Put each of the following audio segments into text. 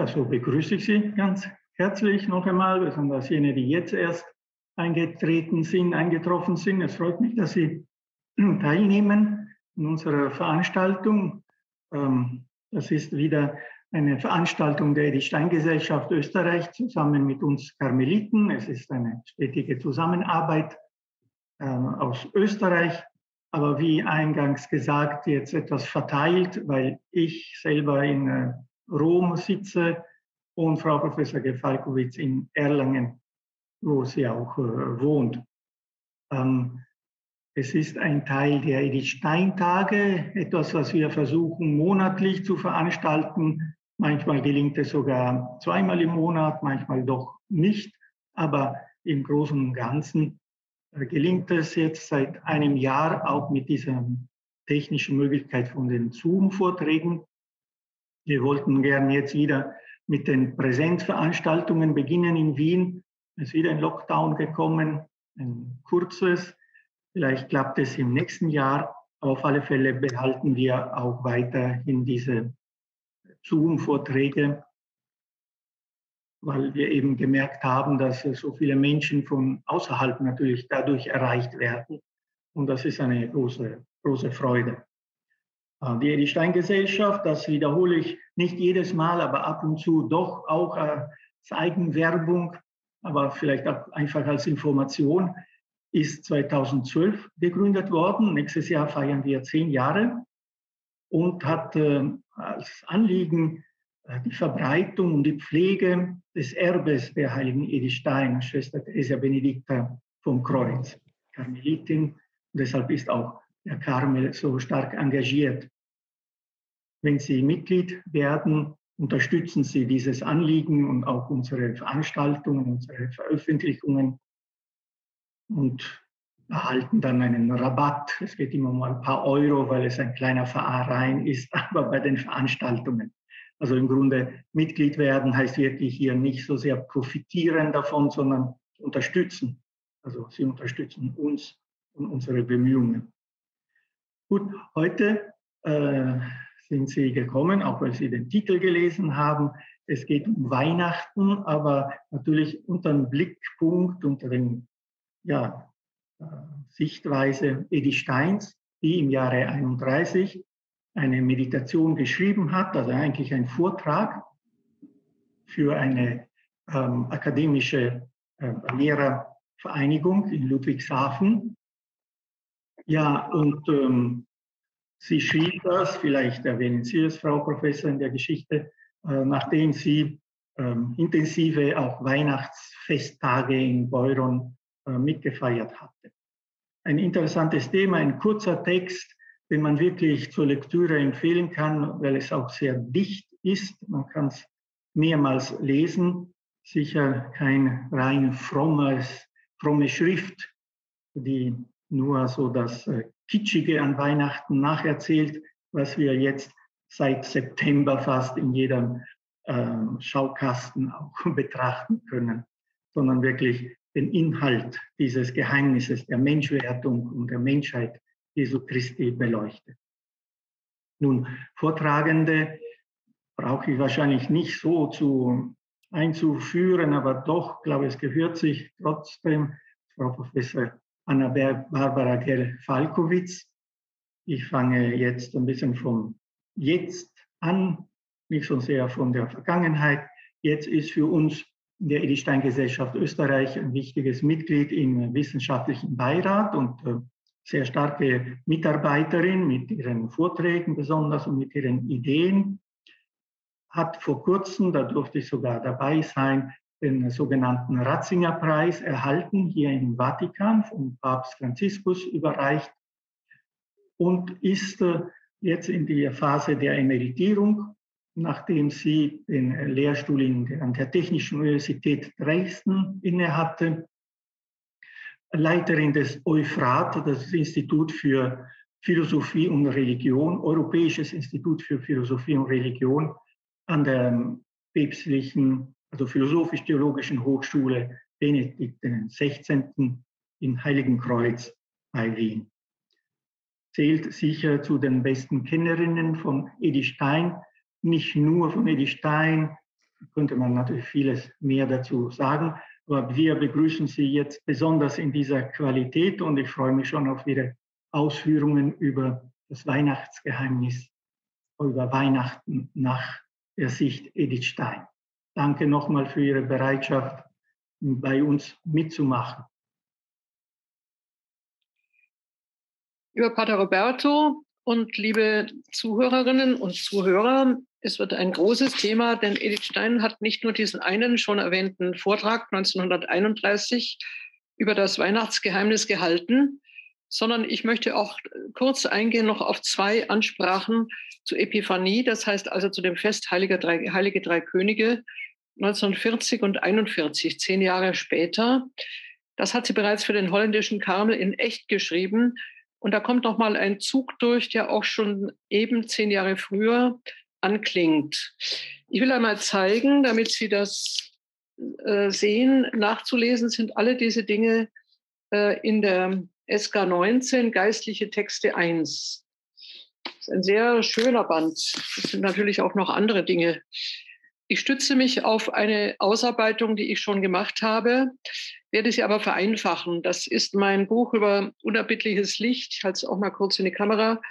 Ja, so begrüße ich Sie ganz herzlich noch einmal, besonders jene, die jetzt erst eingetroffen sind. Es freut mich, dass Sie teilnehmen in unserer Veranstaltung. Das ist wieder eine Veranstaltung der Edith-Stein-Gesellschaft Österreich zusammen mit uns Karmeliten. Es ist eine stetige Zusammenarbeit aus Österreich, aber wie eingangs gesagt, jetzt etwas verteilt, weil ich selber in Rom sitze und Frau Professor Gefalkowitz in Erlangen, wo sie auch wohnt. Es ist ein Teil der Edith-Stein-Tage, etwas, was wir versuchen monatlich zu veranstalten. Manchmal gelingt es sogar zweimal im Monat, manchmal doch nicht. Aber im Großen und Ganzen gelingt es jetzt seit einem Jahr auch mit dieser technischen Möglichkeit von den Zoom-Vorträgen. Wir wollten gern jetzt wieder mit den Präsenzveranstaltungen beginnen in Wien. Es ist wieder ein Lockdown gekommen, ein kurzes. Vielleicht klappt es im nächsten Jahr. Auf alle Fälle behalten wir auch weiterhin diese Zoom-Vorträge, weil wir eben gemerkt haben, dass so viele Menschen von außerhalb natürlich dadurch erreicht werden. Und das ist eine große Freude. Die Edith-Stein-Gesellschaft, das wiederhole ich nicht jedes Mal, aber ab und zu doch auch als Eigenwerbung, aber vielleicht auch einfach als Information, ist 2012 gegründet worden. Nächstes Jahr feiern wir 10 Jahre und hat als Anliegen die Verbreitung und die Pflege des Erbes der heiligen Edith Stein, Schwester Theresia Benedicta vom Kreuz, Karmelitin. Und deshalb ist auch der Karmel so stark engagiert. Wenn Sie Mitglied werden, unterstützen Sie dieses Anliegen und auch unsere Veranstaltungen, unsere Veröffentlichungen und erhalten dann einen Rabatt. Es geht immer um ein paar Euro, weil es ein kleiner Verein ist, aber bei den Veranstaltungen. Also im Grunde Mitglied werden heißt wirklich hier nicht so sehr profitieren davon, sondern unterstützen. Also Sie unterstützen uns und unsere Bemühungen. Gut, heute sind Sie gekommen, auch weil Sie den Titel gelesen haben. Es geht um Weihnachten, aber natürlich unter dem Blickpunkt, unter den Sichtweise Edith Steins, die im Jahre 31 eine Meditation geschrieben hat, also eigentlich ein Vortrag für eine akademische Lehrervereinigung in Ludwigshafen. Ja, und sie schrieb das, vielleicht erwähnen Sie es, Frau Professor, in der Geschichte, nachdem sie intensive auch Weihnachtsfesttage in Beuron mitgefeiert hatte. Ein interessantes Thema, ein kurzer Text, den man wirklich zur Lektüre empfehlen kann, weil es auch sehr dicht ist. Man kann es mehrmals lesen. Sicher kein rein fromme Schrift, die nur so das Kitschige an Weihnachten nacherzählt, was wir jetzt seit September fast in jedem Schaukasten auch betrachten können, sondern wirklich den Inhalt dieses Geheimnisses der Menschwerdung und der Menschheit Jesu Christi beleuchtet. Nun, Vortragende brauche ich wahrscheinlich nicht so einzuführen, aber doch, glaube ich, es gehört sich trotzdem, Frau Professor Anna-Barbara Gefalkowitz. Ich fange jetzt ein bisschen vom Jetzt an, nicht so sehr von der Vergangenheit. Jetzt ist für uns in der Edith-Stein-Gesellschaft Österreich ein wichtiges Mitglied im wissenschaftlichen Beirat und sehr starke Mitarbeiterin mit ihren Vorträgen besonders und mit ihren Ideen. Hat vor kurzem, da durfte ich sogar dabei sein, den sogenannten Ratzinger-Preis erhalten, hier im Vatikan vom Papst Franziskus überreicht und ist jetzt in der Phase der Emeritierung, nachdem sie den Lehrstuhl an der Technischen Universität Dresden innehatte, Leiterin des Euphrat, das Institut für Philosophie und Religion, Europäisches Institut für Philosophie und Religion an der päpstlichen, also Philosophisch-Theologischen Hochschule Benedikt XVI. In Heiligenkreuz bei Wien. Zählt sicher zu den besten Kennerinnen von Edith Stein, nicht nur von Edith Stein, könnte man natürlich vieles mehr dazu sagen. Aber wir begrüßen Sie jetzt besonders in dieser Qualität und ich freue mich schon auf Ihre Ausführungen über das Weihnachtsgeheimnis, über Weihnachten nach der Sicht Edith Stein. Danke nochmal für Ihre Bereitschaft, bei uns mitzumachen. Lieber Pater Roberto und liebe Zuhörerinnen und Zuhörer, es wird ein großes Thema, denn Edith Stein hat nicht nur diesen einen schon erwähnten Vortrag 1931 über das Weihnachtsgeheimnis gehalten, sondern ich möchte auch kurz eingehen noch auf 2 Ansprachen zur Epiphanie, das heißt also zu dem Fest Heilige Drei Könige 1940 und 41, 10 Jahre später. Das hat sie bereits für den holländischen Karmel in echt geschrieben. Und da kommt noch mal ein Zug durch, der auch schon eben 10 Jahre früher anklingt. Ich will einmal zeigen, damit Sie das sehen, nachzulesen sind alle diese Dinge in der SK 19, Geistliche Texte 1. Das ist ein sehr schöner Band. Es sind natürlich auch noch andere Dinge. Ich stütze mich auf eine Ausarbeitung, die ich schon gemacht habe, werde sie aber vereinfachen. Das ist mein Buch über unerbittliches Licht. Ich halte es auch mal kurz in die Kamera.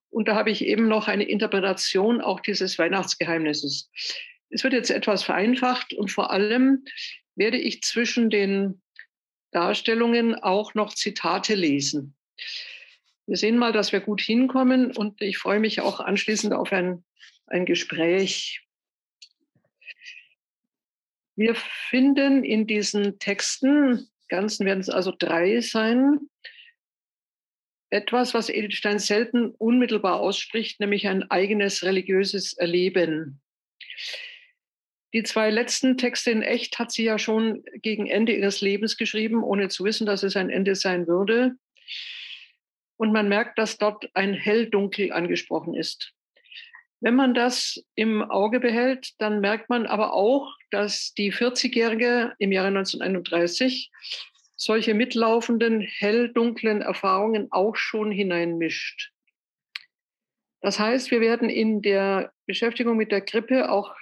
Und da habe ich eben noch eine Interpretation auch dieses Weihnachtsgeheimnisses. Es wird jetzt etwas vereinfacht und vor allem werde ich zwischen den Darstellungen auch noch Zitate lesen. Wir sehen mal, dass wir gut hinkommen und ich freue mich auch anschließend auf ein Gespräch. Wir finden in diesen Texten, Ganzen werden es also 3 sein, etwas, was Edith Stein selten unmittelbar ausspricht, nämlich ein eigenes religiöses Erleben. Die 2 letzten Texte in echt hat sie ja schon gegen Ende ihres Lebens geschrieben, ohne zu wissen, dass es ein Ende sein würde. Und man merkt, dass dort ein Hell-Dunkel angesprochen ist. Wenn man das im Auge behält, dann merkt man aber auch, dass die 40-Jährige im Jahre 1931 solche mitlaufenden, hell-dunklen Erfahrungen auch schon hineinmischt. Das heißt, wir werden in der Beschäftigung mit der Krippe auch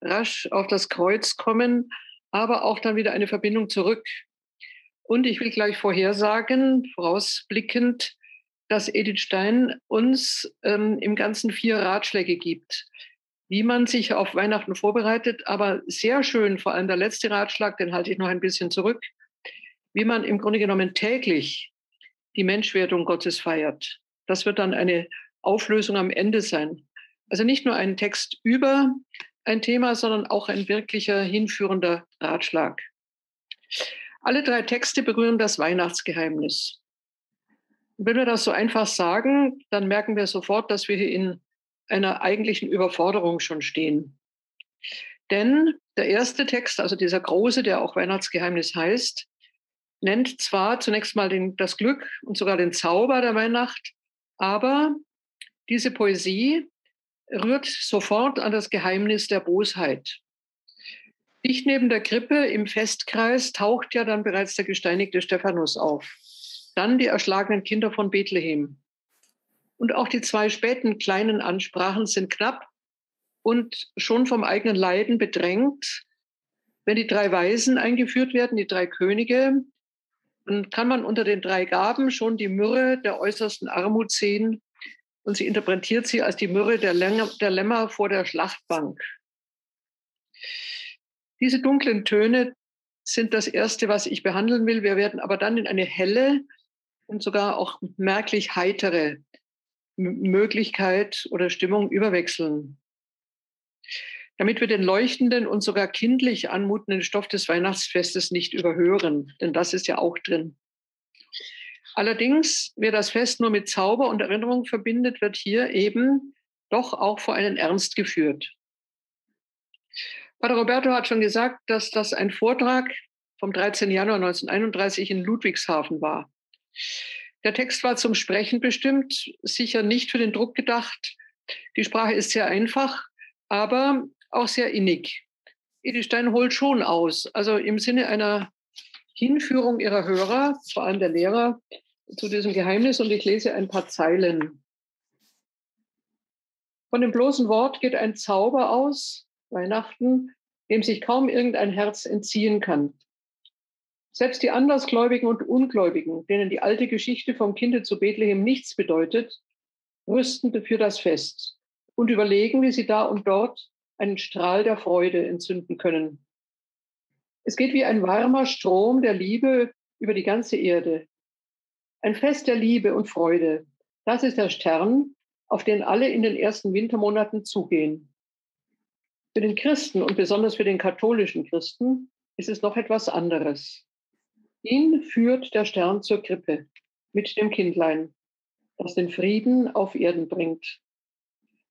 rasch auf das Kreuz kommen, aber auch dann wieder eine Verbindung zurück. Und ich will gleich vorhersagen, vorausblickend, dass Edith Stein uns im Ganzen 4 Ratschläge gibt, wie man sich auf Weihnachten vorbereitet. Aber sehr schön, vor allem der letzte Ratschlag, den halte ich noch ein bisschen zurück, wie man im Grunde genommen täglich die Menschwerdung Gottes feiert. Das wird dann eine Auflösung am Ende sein. Also nicht nur ein Text über ein Thema, sondern auch ein wirklicher hinführender Ratschlag. Alle 3 Texte berühren das Weihnachtsgeheimnis. Und wenn wir das so einfach sagen, dann merken wir sofort, dass wir hier in einer eigentlichen Überforderung schon stehen. Denn der erste Text, also dieser große, der auch Weihnachtsgeheimnis heißt, nennt zwar zunächst mal das Glück und sogar den Zauber der Weihnacht, aber diese Poesie rührt sofort an das Geheimnis der Bosheit. Dicht neben der Krippe im Festkreis taucht ja dann bereits der gesteinigte Stephanus auf. Dann die erschlagenen Kinder von Bethlehem. Und auch die 2 späten kleinen Ansprachen sind knapp und schon vom eigenen Leiden bedrängt. Wenn die 3 Weisen eingeführt werden, die 3 Könige, dann kann man unter den 3 Gaben schon die Myrrhe der äußersten Armut sehen. Und sie interpretiert sie als die Myrrhe der Lämmer vor der Schlachtbank. Diese dunklen Töne sind das Erste, was ich behandeln will. Wir werden aber dann in eine helle und sogar auch merklich heitere Möglichkeit oder Stimmung überwechseln. Damit wir den leuchtenden und sogar kindlich anmutenden Stoff des Weihnachtsfestes nicht überhören, denn das ist ja auch drin. Allerdings, wer das Fest nur mit Zauber und Erinnerung verbindet, wird hier eben doch auch vor einen Ernst geführt. Pater Roberto hat schon gesagt, dass das ein Vortrag vom 13. Januar 1931 in Ludwigshafen war. Der Text war zum Sprechen bestimmt, sicher nicht für den Druck gedacht. Die Sprache ist sehr einfach, aber auch sehr innig. Edith Stein holt schon aus, also im Sinne einer Hinführung ihrer Hörer, vor allem der Lehrer, zu diesem Geheimnis. Und ich lese ein paar Zeilen. Von dem bloßen Wort geht ein Zauber aus, Weihnachten, dem sich kaum irgendein Herz entziehen kann. Selbst die Andersgläubigen und Ungläubigen, denen die alte Geschichte vom Kinde zu Bethlehem nichts bedeutet, rüsten für das Fest und überlegen, wie sie da und dort einen Strahl der Freude entzünden können. Es geht wie ein warmer Strom der Liebe über die ganze Erde. Ein Fest der Liebe und Freude. Das ist der Stern, auf den alle in den ersten Wintermonaten zugehen. Für den Christen und besonders für den katholischen Christen ist es noch etwas anderes. Ihn führt der Stern zur Krippe mit dem Kindlein, das den Frieden auf Erden bringt.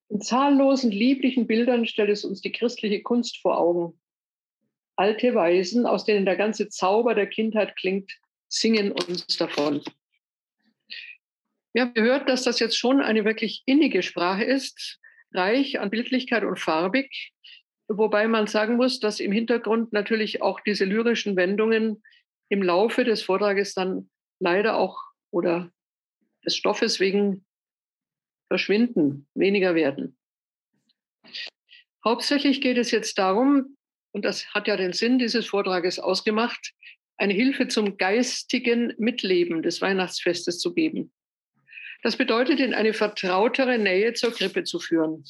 In zahllosen lieblichen Bildern stellt es uns die christliche Kunst vor Augen. Alte Weisen, aus denen der ganze Zauber der Kindheit klingt, singen uns davon. Wir haben gehört, dass das jetzt schon eine wirklich innige Sprache ist, reich an Bildlichkeit und farbig, wobei man sagen muss, dass im Hintergrund natürlich auch diese lyrischen Wendungen im Laufe des Vortrages dann leider auch oder des Stoffes wegen verschwinden, weniger werden. Hauptsächlich geht es jetzt darum, und das hat ja den Sinn dieses Vortrages ausgemacht, eine Hilfe zum geistigen Mitleben des Weihnachtsfestes zu geben. Das bedeutet, in eine vertrautere Nähe zur Krippe zu führen,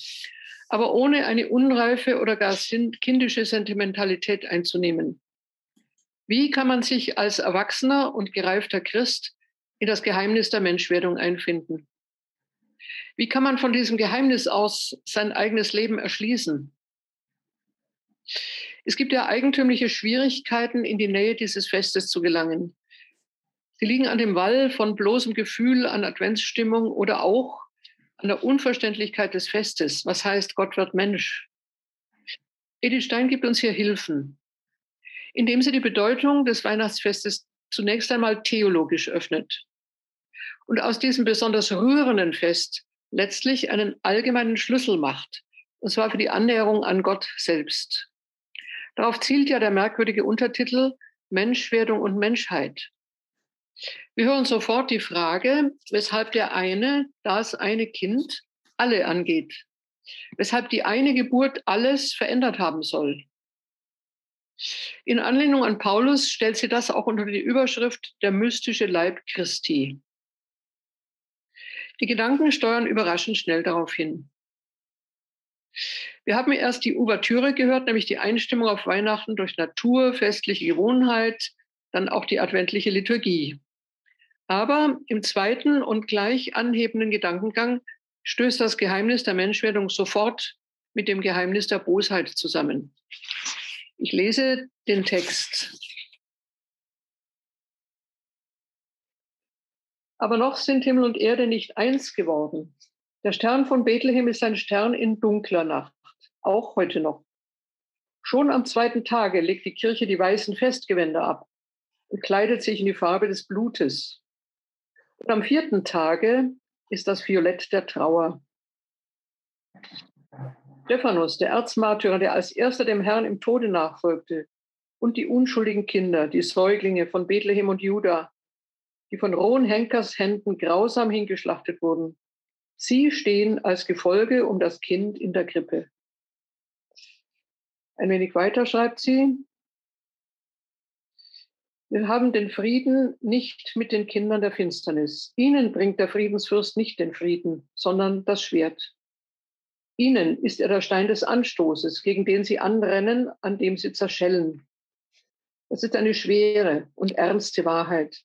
aber ohne eine unreife oder gar kindische Sentimentalität einzunehmen. Wie kann man sich als erwachsener und gereifter Christ in das Geheimnis der Menschwerdung einfinden? Wie kann man von diesem Geheimnis aus sein eigenes Leben erschließen? Es gibt ja eigentümliche Schwierigkeiten, in die Nähe dieses Festes zu gelangen. Sie liegen an dem Wall von bloßem Gefühl, an Adventsstimmung oder auch an der Unverständlichkeit des Festes. Was heißt, Gott wird Mensch? Edith Stein gibt uns hier Hilfen, indem sie die Bedeutung des Weihnachtsfestes zunächst einmal theologisch öffnet und aus diesem besonders rührenden Fest letztlich einen allgemeinen Schlüssel macht, und zwar für die Annäherung an Gott selbst. Darauf zielt ja der merkwürdige Untertitel Menschwerdung und Menschheit. Wir hören sofort die Frage, weshalb der eine, das eine Kind, alle angeht, weshalb die eine Geburt alles verändert haben soll. In Anlehnung an Paulus stellt sie das auch unter die Überschrift der mystische Leib Christi. Die Gedanken steuern überraschend schnell darauf hin. Wir haben erst die Ouvertüre gehört, nämlich die Einstimmung auf Weihnachten durch Natur, festliche Gewohnheit, dann auch die adventliche Liturgie. Aber im zweiten und gleich anhebenden Gedankengang stößt das Geheimnis der Menschwerdung sofort mit dem Geheimnis der Bosheit zusammen. Ich lese den Text. Aber noch sind Himmel und Erde nicht eins geworden. Der Stern von Bethlehem ist ein Stern in dunkler Nacht, auch heute noch. Schon am zweiten Tage legt die Kirche die weißen Festgewänder ab und kleidet sich in die Farbe des Blutes. Und am vierten Tage ist das Violett der Trauer. Stephanus, der Erzmärtyrer, der als erster dem Herrn im Tode nachfolgte, und die unschuldigen Kinder, die Säuglinge von Bethlehem und Juda, die von rohen Henkershänden grausam hingeschlachtet wurden, sie stehen als Gefolge um das Kind in der Krippe. Ein wenig weiter schreibt sie, wir haben den Frieden nicht mit den Kindern der Finsternis. Ihnen bringt der Friedensfürst nicht den Frieden, sondern das Schwert. Ihnen ist er der Stein des Anstoßes, gegen den sie anrennen, an dem sie zerschellen. Das ist eine schwere und ernste Wahrheit,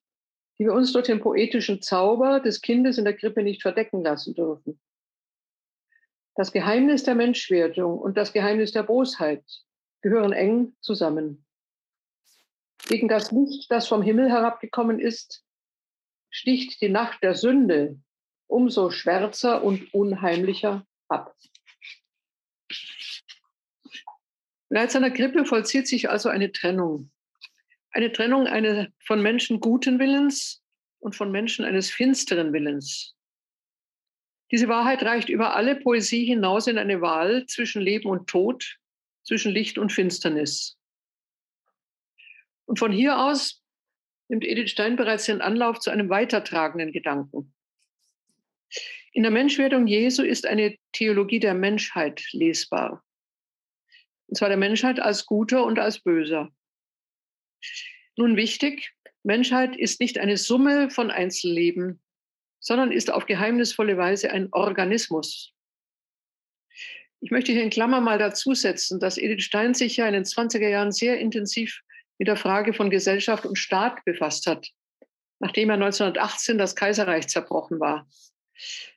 die wir uns durch den poetischen Zauber des Kindes in der Krippe nicht verdecken lassen dürfen. Das Geheimnis der Menschwerdung und das Geheimnis der Bosheit gehören eng zusammen. Gegen das Licht, das vom Himmel herabgekommen ist, sticht die Nacht der Sünde umso schwärzer und unheimlicher ab. Bereits an der Krippe vollzieht sich also eine Trennung. Eine Trennung von Menschen guten Willens und von Menschen eines finsteren Willens. Diese Wahrheit reicht über alle Poesie hinaus in eine Wahl zwischen Leben und Tod, zwischen Licht und Finsternis. Und von hier aus nimmt Edith Stein bereits den Anlauf zu einem weitertragenden Gedanken. In der Menschwerdung Jesu ist eine Theologie der Menschheit lesbar. Und zwar der Menschheit als Guter und als Böser. Nun wichtig, Menschheit ist nicht eine Summe von Einzelleben, sondern ist auf geheimnisvolle Weise ein Organismus. Ich möchte hier in Klammer mal dazu setzen, dass Edith Stein sich ja in den 20er Jahren sehr intensiv mit der Frage von Gesellschaft und Staat befasst hat, nachdem ja 1918 das Kaiserreich zerbrochen war.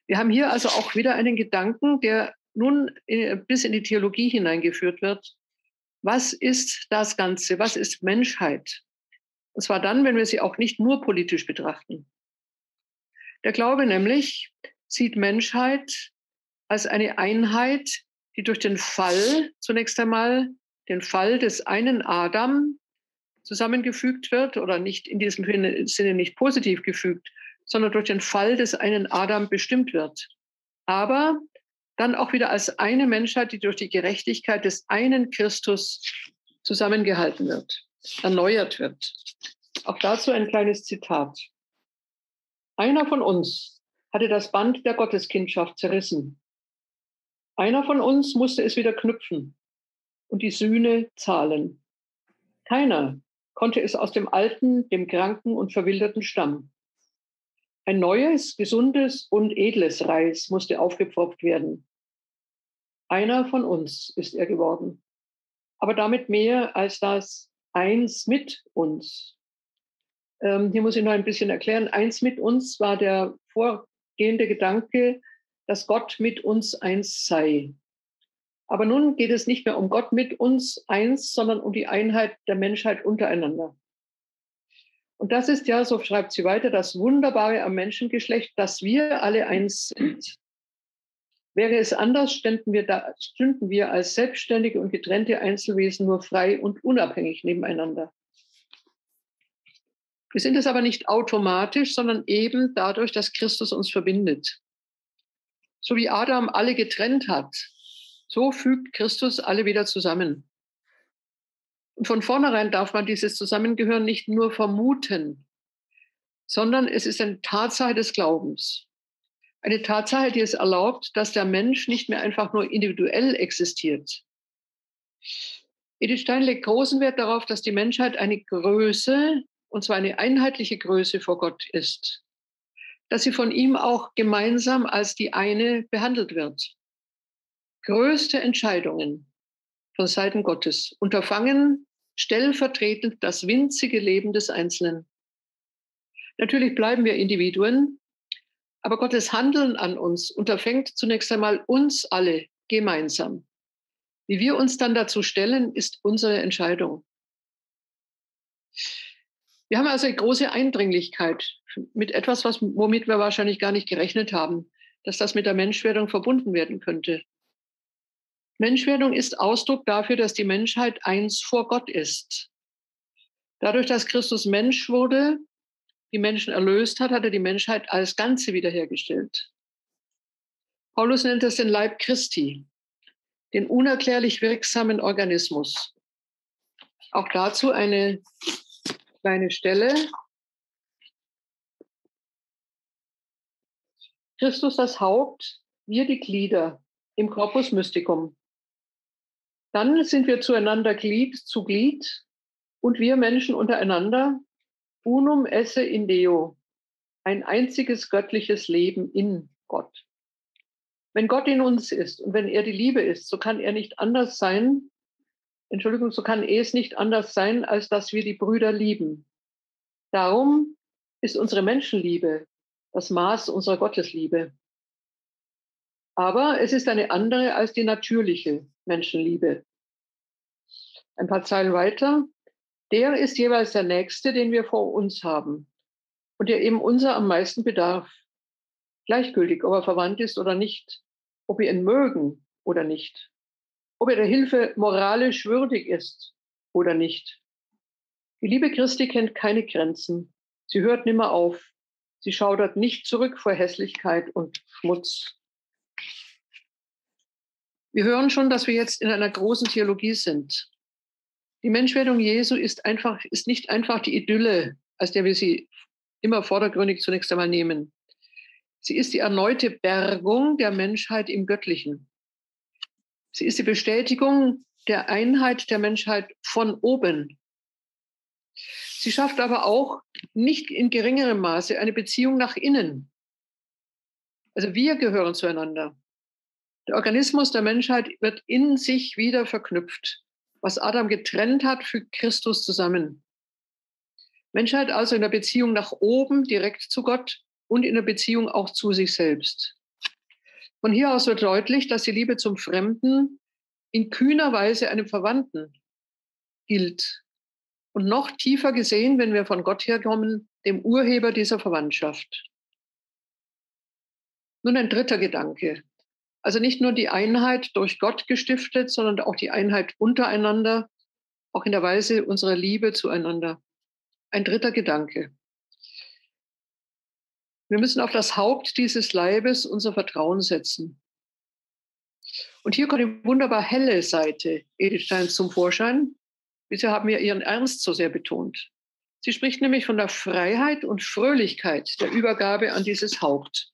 Wir haben hier also auch wieder einen Gedanken, der nun bis in die Theologie hineingeführt wird. Was ist das Ganze? Was ist Menschheit? Und zwar dann, wenn wir sie auch nicht nur politisch betrachten. Der Glaube nämlich sieht Menschheit als eine Einheit, die durch den Fall, zunächst einmal den Fall des einen Adam zusammengefügt wird oder nicht in diesem Sinne nicht positiv gefügt, sondern durch den Fall des einen Adam bestimmt wird. Aber dann auch wieder als eine Menschheit, die durch die Gerechtigkeit des einen Christus zusammengehalten wird, erneuert wird. Auch dazu ein kleines Zitat. Einer von uns hatte das Band der Gotteskindschaft zerrissen. Einer von uns musste es wieder knüpfen und die Sühne zahlen. Keiner konnte es aus dem alten, dem kranken und verwilderten Stamm. Ein neues, gesundes und edles Reis musste aufgepfropft werden. Einer von uns ist er geworden, aber damit mehr als das Eins mit uns. Hier muss ich noch ein bisschen erklären. Eins mit uns war der vorgehende Gedanke, dass Gott mit uns eins sei. Aber nun geht es nicht mehr um Gott mit uns eins, sondern um die Einheit der Menschheit untereinander. Und das ist ja, so schreibt sie weiter, das Wunderbare am Menschengeschlecht, dass wir alle eins sind. Wäre es anders, stünden wir als selbstständige und getrennte Einzelwesen nur frei und unabhängig nebeneinander. Wir sind es aber nicht automatisch, sondern eben dadurch, dass Christus uns verbindet. So wie Adam alle getrennt hat, so fügt Christus alle wieder zusammen. Und von vornherein darf man dieses Zusammengehören nicht nur vermuten, sondern es ist eine Tatsache des Glaubens. Eine Tatsache, die es erlaubt, dass der Mensch nicht mehr einfach nur individuell existiert. Edith Stein legt großen Wert darauf, dass die Menschheit eine Größe, und zwar eine einheitliche Größe vor Gott ist. Dass sie von ihm auch gemeinsam als die eine behandelt wird. Größte Entscheidungen von Seiten Gottes unterfangen stellvertretend das winzige Leben des Einzelnen. Natürlich bleiben wir Individuen, aber Gottes Handeln an uns unterfängt zunächst einmal uns alle gemeinsam. Wie wir uns dann dazu stellen, ist unsere Entscheidung. Wir haben also eine große Eindringlichkeit mit etwas, womit wir wahrscheinlich gar nicht gerechnet haben, dass das mit der Menschwerdung verbunden werden könnte. Menschwerdung ist Ausdruck dafür, dass die Menschheit eins vor Gott ist. Dadurch, dass Christus Mensch wurde, die Menschen erlöst hat, hat er die Menschheit als Ganze wiederhergestellt. Paulus nennt es den Leib Christi, den unerklärlich wirksamen Organismus. Auch dazu eine kleine Stelle. Christus das Haupt, wir die Glieder im Corpus Mysticum. Dann sind wir zueinander Glied zu Glied und wir Menschen untereinander unum esse in Deo, ein einziges göttliches Leben in Gott. Wenn Gott in uns ist und wenn er die Liebe ist, so kann er nicht anders sein, so kann es nicht anders sein, als dass wir die Brüder lieben. Darum ist unsere Menschenliebe das Maß unserer Gottesliebe. Aber es ist eine andere als die natürliche Menschenliebe. Ein paar Zeilen weiter. Der ist jeweils der Nächste, den wir vor uns haben und der eben unser am meisten bedarf. Gleichgültig, ob er verwandt ist oder nicht, ob wir ihn mögen oder nicht, ob er der Hilfe moralisch würdig ist oder nicht. Die Liebe Christi kennt keine Grenzen. Sie hört nimmer auf. Sie schaudert nicht zurück vor Hässlichkeit und Schmutz. Wir hören schon, dass wir jetzt in einer großen Theologie sind. Die Menschwerdung Jesu ist nicht einfach die Idylle, als der wir sie immer vordergründig zunächst einmal nehmen. Sie ist die erneute Bergung der Menschheit im Göttlichen. Sie ist die Bestätigung der Einheit der Menschheit von oben. Sie schafft aber auch nicht in geringerem Maße eine Beziehung nach innen. Also wir gehören zueinander. Der Organismus der Menschheit wird in sich wieder verknüpft. Was Adam getrennt hat, fügt Christus zusammen. Menschheit also in der Beziehung nach oben, direkt zu Gott und in der Beziehung auch zu sich selbst. Von hier aus wird deutlich, dass die Liebe zum Fremden in kühner Weise einem Verwandten gilt. Und noch tiefer gesehen, wenn wir von Gott herkommen, dem Urheber dieser Verwandtschaft. Nun ein dritter Gedanke. Also nicht nur die Einheit durch Gott gestiftet, sondern auch die Einheit untereinander, auch in der Weise unserer Liebe zueinander. Ein dritter Gedanke. Wir müssen auf das Haupt dieses Leibes unser Vertrauen setzen. Und hier kommt die wunderbar helle Seite Edith Steins zum Vorschein. Bisher haben wir ihren Ernst so sehr betont. Sie spricht nämlich von der Freiheit und Fröhlichkeit der Übergabe an dieses Haupt.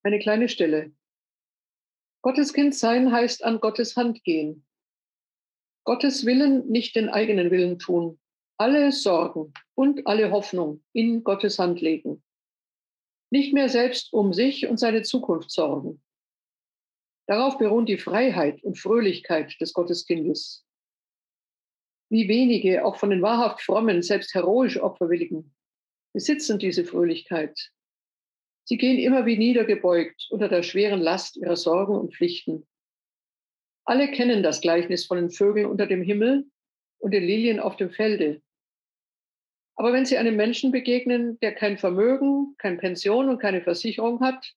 Eine kleine Stelle. Gottes Kind sein heißt an Gottes Hand gehen. Gottes Willen, nicht den eigenen Willen tun. Alle Sorgen und alle Hoffnung in Gottes Hand legen. Nicht mehr selbst um sich und seine Zukunft sorgen. Darauf beruht die Freiheit und Fröhlichkeit des Gotteskindes. Wie wenige, auch von den wahrhaft Frommen, selbst heroisch Opferwilligen, besitzen diese Fröhlichkeit. Sie gehen immer wie niedergebeugt unter der schweren Last ihrer Sorgen und Pflichten. Alle kennen das Gleichnis von den Vögeln unter dem Himmel und den Lilien auf dem Felde. Aber wenn sie einem Menschen begegnen, der kein Vermögen, keine Pension und keine Versicherung hat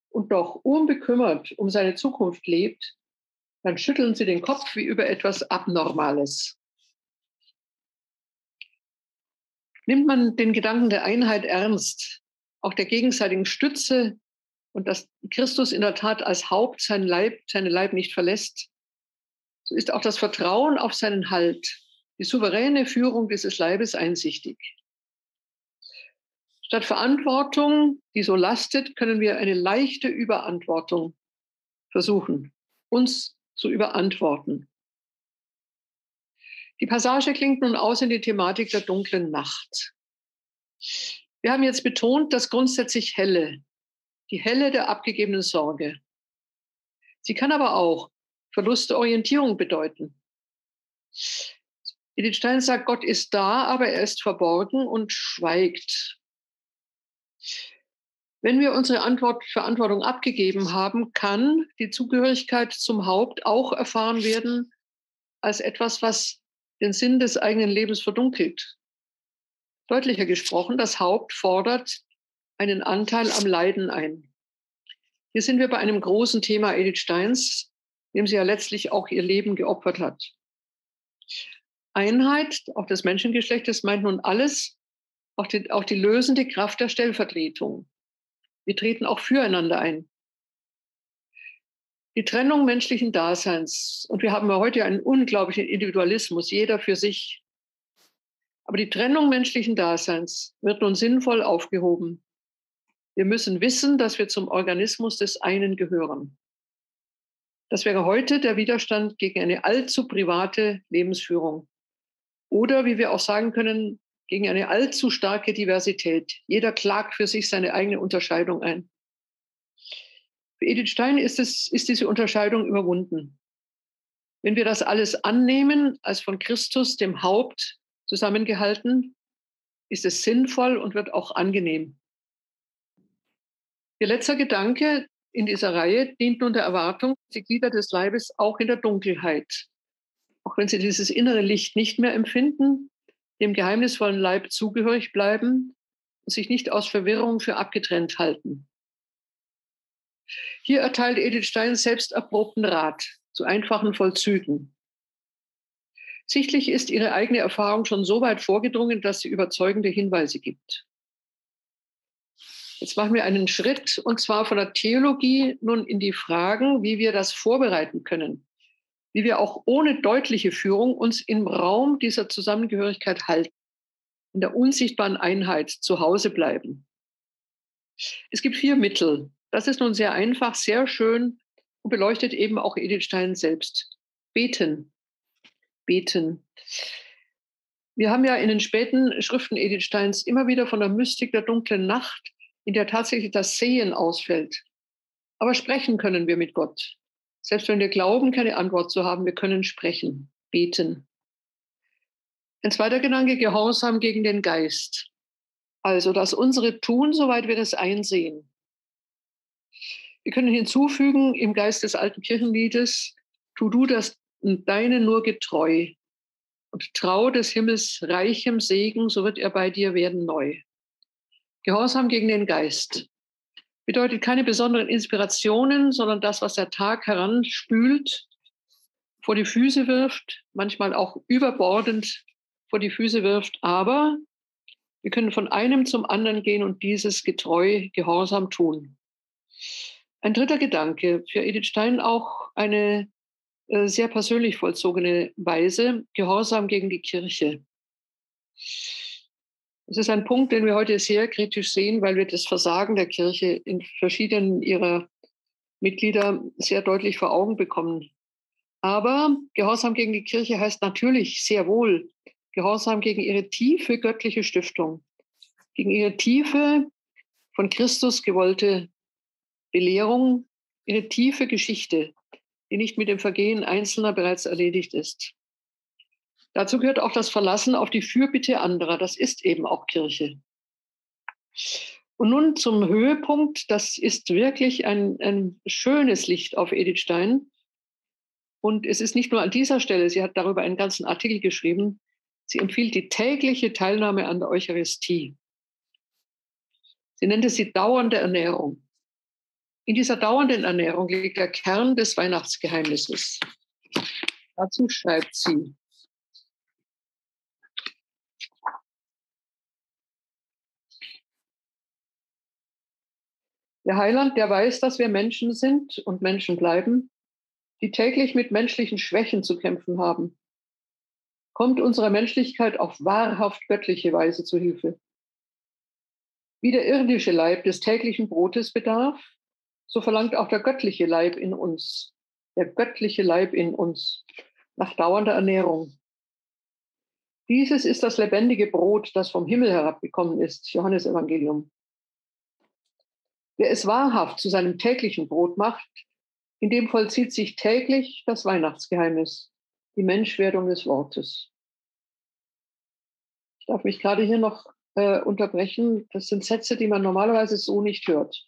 und doch unbekümmert um seine Zukunft lebt, dann schütteln sie den Kopf wie über etwas Abnormales. Nimmt man den Gedanken der Einheit ernst, auch der gegenseitigen Stütze und dass Christus in der Tat als Haupt seinen Leib nicht verlässt, so ist auch das Vertrauen auf seinen Halt, die souveräne Führung dieses Leibes einsichtig. Statt Verantwortung, die so lastet, können wir eine leichte Überantwortung versuchen, uns zu überantworten. Die Passage klingt nun aus in die Thematik der dunklen Nacht. Wir haben jetzt betont, das grundsätzlich Helle, die Helle der abgegebenen Sorge. Sie kann aber auch Verlust der Orientierung bedeuten. Edith Stein sagt, Gott ist da, aber er ist verborgen und schweigt. Wenn wir unsere Verantwortung abgegeben haben, kann die Zugehörigkeit zum Haupt auch erfahren werden als etwas, was den Sinn des eigenen Lebens verdunkelt. Deutlicher gesprochen, das Haupt fordert einen Anteil am Leiden ein. Hier sind wir bei einem großen Thema Edith Steins, dem sie ja letztlich auch ihr Leben geopfert hat. Einheit, auch des Menschengeschlechtes, meint nun alles, auch die lösende Kraft der Stellvertretung. Wir treten auch füreinander ein. Die Trennung menschlichen Daseins, und wir haben ja heute einen unglaublichen Individualismus, jeder für sich. Aber die Trennung menschlichen Daseins wird nun sinnvoll aufgehoben. Wir müssen wissen, dass wir zum Organismus des einen gehören. Das wäre heute der Widerstand gegen eine allzu private Lebensführung. Oder, wie wir auch sagen können, gegen eine allzu starke Diversität. Jeder klagt für sich seine eigene Unterscheidung ein. Für Edith Stein ist diese Unterscheidung überwunden. Wenn wir das alles annehmen, als von Christus, dem Haupt, zusammengehalten, ist es sinnvoll und wird auch angenehm. Ihr letzter Gedanke in dieser Reihe dient nun der Erwartung, dass die Glieder des Leibes auch in der Dunkelheit, auch wenn sie dieses innere Licht nicht mehr empfinden, dem geheimnisvollen Leib zugehörig bleiben und sich nicht aus Verwirrung für abgetrennt halten. Hier erteilt Edith Stein selbst erprobten Rat zu einfachen Vollzügen. Sichtlich ist ihre eigene Erfahrung schon so weit vorgedrungen, dass sie überzeugende Hinweise gibt. Jetzt machen wir einen Schritt, und zwar von der Theologie nun in die Fragen, wie wir das vorbereiten können, wie wir auch ohne deutliche Führung uns im Raum dieser Zusammengehörigkeit halten, in der unsichtbaren Einheit zu Hause bleiben. Es gibt 4 Mittel. Das ist nun sehr einfach, sehr schön und beleuchtet eben auch Edith Stein selbst. Beten. Beten. Wir haben ja in den späten Schriften Edith Steins immer wieder von der Mystik der dunklen Nacht, in der tatsächlich das Sehen ausfällt. Aber sprechen können wir mit Gott. Selbst wenn wir glauben, keine Antwort zu haben, wir können sprechen, beten. Ein zweiter Gedanke, Gehorsam gegen den Geist. Also, dass unsere tun, soweit wir es einsehen. Wir können hinzufügen im Geist des alten Kirchenliedes, tu du das Deine nur getreu und trau des Himmels reichem Segen, so wird er bei dir werden neu. Gehorsam gegen den Geist bedeutet keine besonderen Inspirationen, sondern das, was der Tag heranspült, vor die Füße wirft, manchmal auch überbordend vor die Füße wirft, aber wir können von einem zum anderen gehen und dieses getreu, gehorsam tun. Ein dritter Gedanke, für Edith Stein auch eine sehr persönlich vollzogene Weise, Gehorsam gegen die Kirche. Das ist ein Punkt, den wir heute sehr kritisch sehen, weil wir das Versagen der Kirche in verschiedenen ihrer Mitglieder sehr deutlich vor Augen bekommen. Aber Gehorsam gegen die Kirche heißt natürlich sehr wohl Gehorsam gegen ihre tiefe göttliche Stiftung, gegen ihre tiefe, von Christus gewollte Belehrung, ihre tiefe Geschichte, die nicht mit dem Vergehen Einzelner bereits erledigt ist. Dazu gehört auch das Verlassen auf die Fürbitte anderer. Das ist eben auch Kirche. Und nun zum Höhepunkt. Das ist wirklich ein schönes Licht auf Edith Stein. Und es ist nicht nur an dieser Stelle, sie hat darüber einen ganzen Artikel geschrieben. Sie empfiehlt die tägliche Teilnahme an der Eucharistie. Sie nennt es die dauernde Ernährung. In dieser dauernden Ernährung liegt der Kern des Weihnachtsgeheimnisses. Dazu schreibt sie: Der Heiland, der weiß, dass wir Menschen sind und Menschen bleiben, die täglich mit menschlichen Schwächen zu kämpfen haben, kommt unserer Menschlichkeit auf wahrhaft göttliche Weise zu Hilfe. Wie der irdische Leib des täglichen Brotes bedarf, so verlangt auch der göttliche Leib in uns, nach dauernder Ernährung. Dieses ist das lebendige Brot, das vom Himmel herabgekommen ist, Johannesevangelium. Wer es wahrhaft zu seinem täglichen Brot macht, in dem vollzieht sich täglich das Weihnachtsgeheimnis, die Menschwerdung des Wortes. Ich darf mich gerade hier noch unterbrechen. Das sind Sätze, die man normalerweise so nicht hört.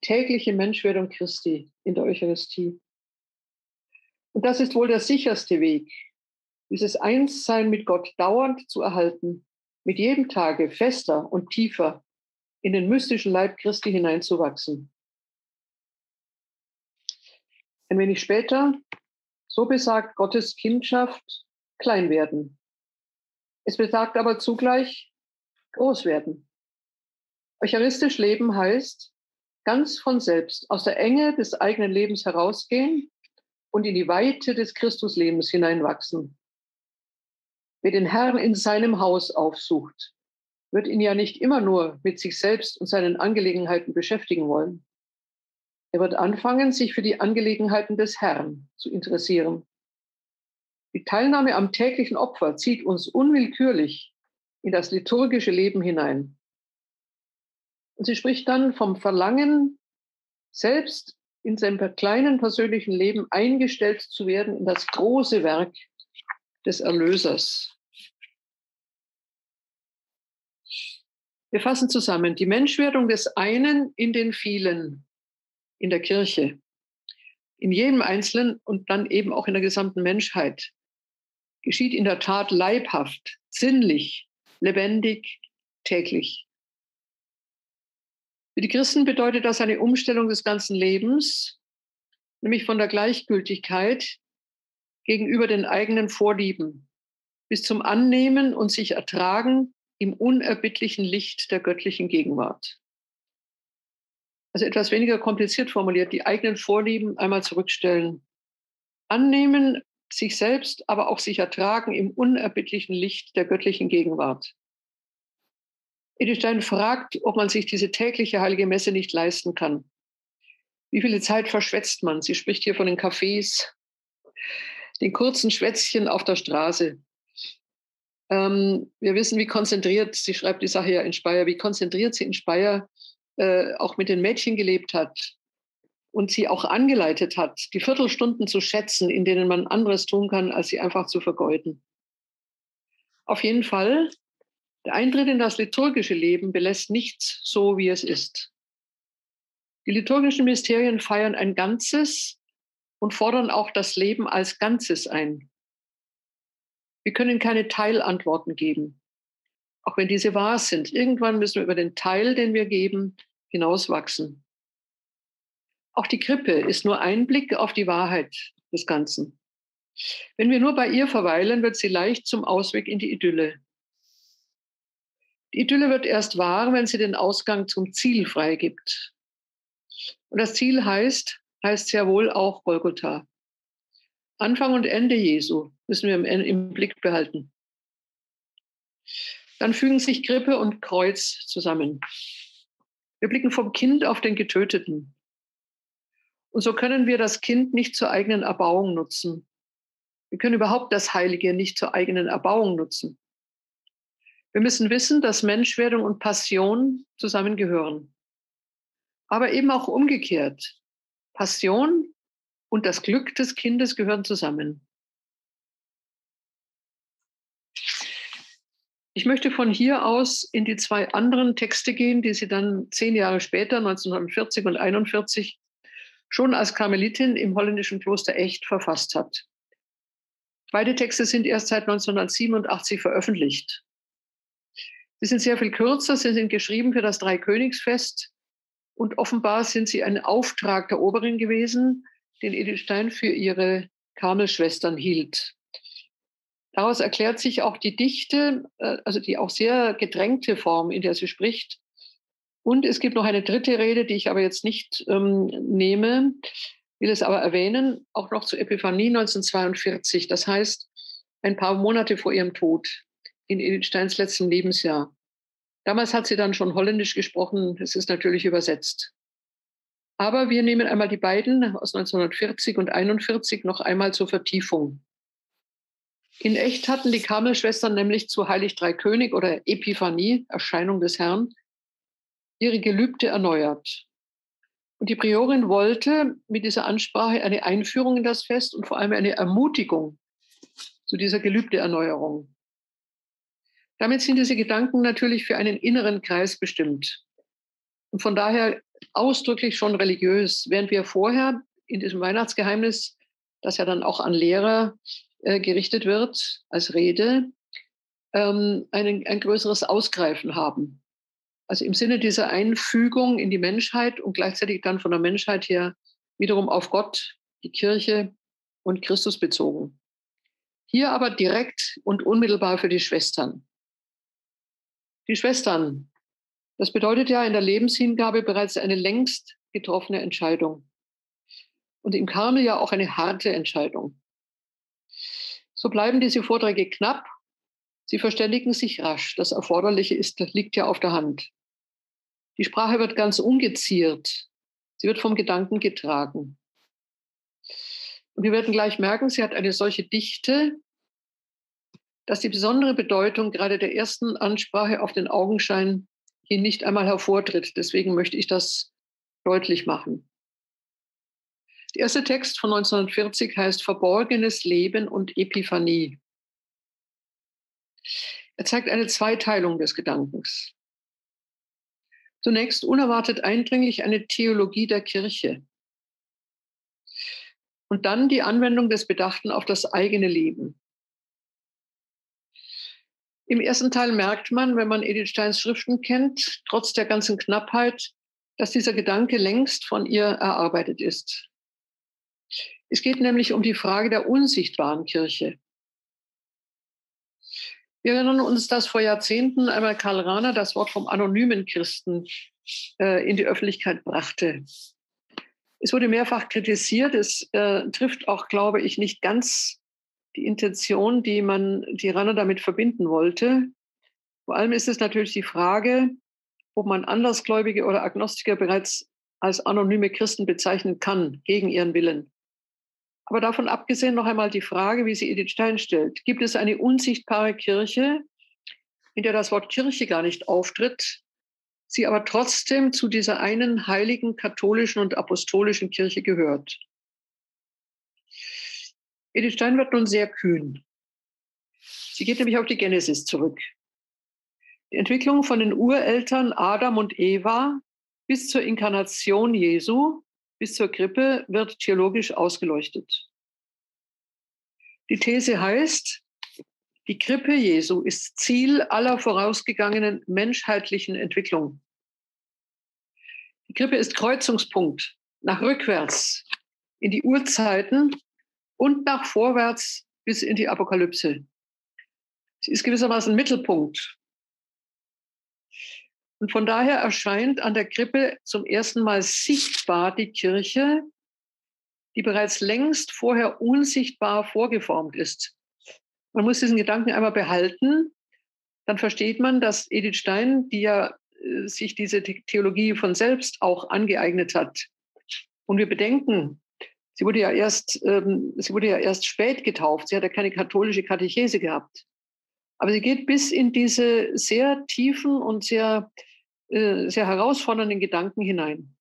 Tägliche Menschwerdung Christi in der Eucharistie. Und das ist wohl der sicherste Weg, dieses Einssein mit Gott dauernd zu erhalten, mit jedem Tage fester und tiefer in den mystischen Leib Christi hineinzuwachsen. Ein wenig später, so besagt Gottes Kindschaft klein werden. Es besagt aber zugleich groß werden. Eucharistisch leben heißt, ganz von selbst aus der Enge des eigenen Lebens herausgehen und in die Weite des Christuslebens hineinwachsen. Wer den Herrn in seinem Haus aufsucht, wird ihn ja nicht immer nur mit sich selbst und seinen Angelegenheiten beschäftigen wollen. Er wird anfangen, sich für die Angelegenheiten des Herrn zu interessieren. Die Teilnahme am täglichen Opfer zieht uns unwillkürlich in das liturgische Leben hinein. Und sie spricht dann vom Verlangen, selbst in seinem kleinen persönlichen Leben eingestellt zu werden in das große Werk des Erlösers. Wir fassen zusammen: Die Menschwerdung des einen in den vielen, in der Kirche, in jedem Einzelnen und dann eben auch in der gesamten Menschheit, geschieht in der Tat leibhaft, sinnlich, lebendig, täglich. Für die Christen bedeutet das eine Umstellung des ganzen Lebens, nämlich von der Gleichgültigkeit gegenüber den eigenen Vorlieben bis zum Annehmen und sich ertragen im unerbittlichen Licht der göttlichen Gegenwart. Also etwas weniger kompliziert formuliert, die eigenen Vorlieben einmal zurückstellen. Annehmen, sich selbst, aber auch sich ertragen im unerbittlichen Licht der göttlichen Gegenwart. Edith Stein fragt, ob man sich diese tägliche heilige Messe nicht leisten kann. Wie viele Zeit verschwätzt man? Sie spricht hier von den Cafés. den kurzen Schwätzchen auf der Straße. Wir wissen, wie konzentriert, sie schreibt die Sache ja in Speyer, wie konzentriert sie in Speyer auch mit den Mädchen gelebt hat und sie auch angeleitet hat, die Viertelstunden zu schätzen, in denen man anderes tun kann, als sie einfach zu vergeuden. Auf jeden Fall, der Eintritt in das liturgische Leben belässt nichts so, wie es ist. Die liturgischen Mysterien feiern ein Ganzes und fordern auch das Leben als Ganzes ein. Wir können keine Teilantworten geben, auch wenn diese wahr sind. Irgendwann müssen wir über den Teil, den wir geben, hinauswachsen. Auch die Krippe ist nur ein Blick auf die Wahrheit des Ganzen. Wenn wir nur bei ihr verweilen, wird sie leicht zum Ausweg in die Idylle. Die Idylle wird erst wahr, wenn sie den Ausgang zum Ziel freigibt. Und das Ziel heißt sehr wohl auch Golgotha. Anfang und Ende Jesu müssen wir im Blick behalten. Dann fügen sich Krippe und Kreuz zusammen. Wir blicken vom Kind auf den Getöteten. Und so können wir das Kind nicht zur eigenen Erbauung nutzen. Wir können überhaupt das Heilige nicht zur eigenen Erbauung nutzen. Wir müssen wissen, dass Menschwerdung und Passion zusammengehören. Aber eben auch umgekehrt. Passion und das Glück des Kindes gehören zusammen. Ich möchte von hier aus in die zwei anderen Texte gehen, die sie dann 10 Jahre später, 1940 und 1941, schon als Karmelitin im holländischen Kloster Echt verfasst hat. Beide Texte sind erst seit 1987 veröffentlicht. Sie sind sehr viel kürzer, sie sind geschrieben für das Dreikönigsfest und offenbar sind sie ein Auftrag der Oberin gewesen, den Edith Stein für ihre Karmelschwestern hielt. Daraus erklärt sich auch die Dichte, also die auch sehr gedrängte Form, in der sie spricht. Und es gibt noch eine dritte Rede, die ich aber jetzt nicht nehme, will es aber erwähnen, auch noch zur Epiphanie 1942. Das heißt, ein paar Monate vor ihrem Tod, in Edith Steins letztem Lebensjahr. Damals hat sie dann schon Holländisch gesprochen, es ist natürlich übersetzt. Aber wir nehmen einmal die beiden aus 1940 und 1941 noch einmal zur Vertiefung. In Echt hatten die Karmelschwestern nämlich zu Heilig Drei König oder Epiphanie, Erscheinung des Herrn, ihre Gelübde erneuert. Und die Priorin wollte mit dieser Ansprache eine Einführung in das Fest und vor allem eine Ermutigung zu dieser Gelübdeerneuerung. Damit sind diese Gedanken natürlich für einen inneren Kreis bestimmt. Und von daher ausdrücklich schon religiös, während wir vorher in diesem Weihnachtsgeheimnis, das ja dann auch an Lehrer gerichtet wird als Rede, ein größeres Ausgreifen haben. Also im Sinne dieser Einfügung in die Menschheit und gleichzeitig dann von der Menschheit her wiederum auf Gott, die Kirche und Christus bezogen. Hier aber direkt und unmittelbar für die Schwestern. Die Schwestern, das bedeutet ja in der Lebenshingabe bereits eine längst getroffene Entscheidung. Und im Karmel ja auch eine harte Entscheidung. So bleiben diese Vorträge knapp. Sie verständigen sich rasch. Das Erforderliche liegt ja auf der Hand. Die Sprache wird ganz ungeziert. Sie wird vom Gedanken getragen. Und wir werden gleich merken, sie hat eine solche Dichte, dass die besondere Bedeutung gerade der ersten Ansprache auf den Augenschein hier nicht einmal hervortritt. Deswegen möchte ich das deutlich machen. Der erste Text von 1940 heißt Verborgenes Leben und Epiphanie. Er zeigt eine Zweiteilung des Gedankens. Zunächst unerwartet eindringlich eine Theologie der Kirche. Und dann die Anwendung des Bedachten auf das eigene Leben. Im ersten Teil merkt man, wenn man Edith Steins Schriften kennt, trotz der ganzen Knappheit, dass dieser Gedanke längst von ihr erarbeitet ist. Es geht nämlich um die Frage der unsichtbaren Kirche. Wir erinnern uns, dass vor Jahrzehnten einmal Karl Rahner das Wort vom anonymen Christen in die Öffentlichkeit brachte. Es wurde mehrfach kritisiert. Es trifft auch, glaube ich, nicht ganz die Intention, die Rahner damit verbinden wollte. Vor allem ist es natürlich die Frage, ob man Andersgläubige oder Agnostiker bereits als anonyme Christen bezeichnen kann, gegen ihren Willen. Aber davon abgesehen noch einmal die Frage, wie sie Edith Stein stellt. Gibt es eine unsichtbare Kirche, in der das Wort Kirche gar nicht auftritt, sie aber trotzdem zu dieser einen heiligen katholischen und apostolischen Kirche gehört? Edith Stein wird nun sehr kühn. Sie geht nämlich auf die Genesis zurück. Die Entwicklung von den Ureltern Adam und Eva bis zur Inkarnation Jesu, bis zur Krippe, wird theologisch ausgeleuchtet. Die These heißt, die Krippe Jesu ist Ziel aller vorausgegangenen menschheitlichen Entwicklung. Die Krippe ist Kreuzungspunkt nach rückwärts in die Urzeiten und nach vorwärts bis in die Apokalypse. Sie ist gewissermaßen Mittelpunkt. Und von daher erscheint an der Krippe zum ersten Mal sichtbar die Kirche, die bereits längst vorher unsichtbar vorgeformt ist. Man muss diesen Gedanken einmal behalten, dann versteht man, dass Edith Stein, die ja sich diese Theologie von selbst auch angeeignet hat, und wir bedenken, sie wurde ja erst spät getauft, sie hat ja keine katholische Katechese gehabt. Aber sie geht bis in diese sehr tiefen und sehr herausfordernden Gedanken hinein.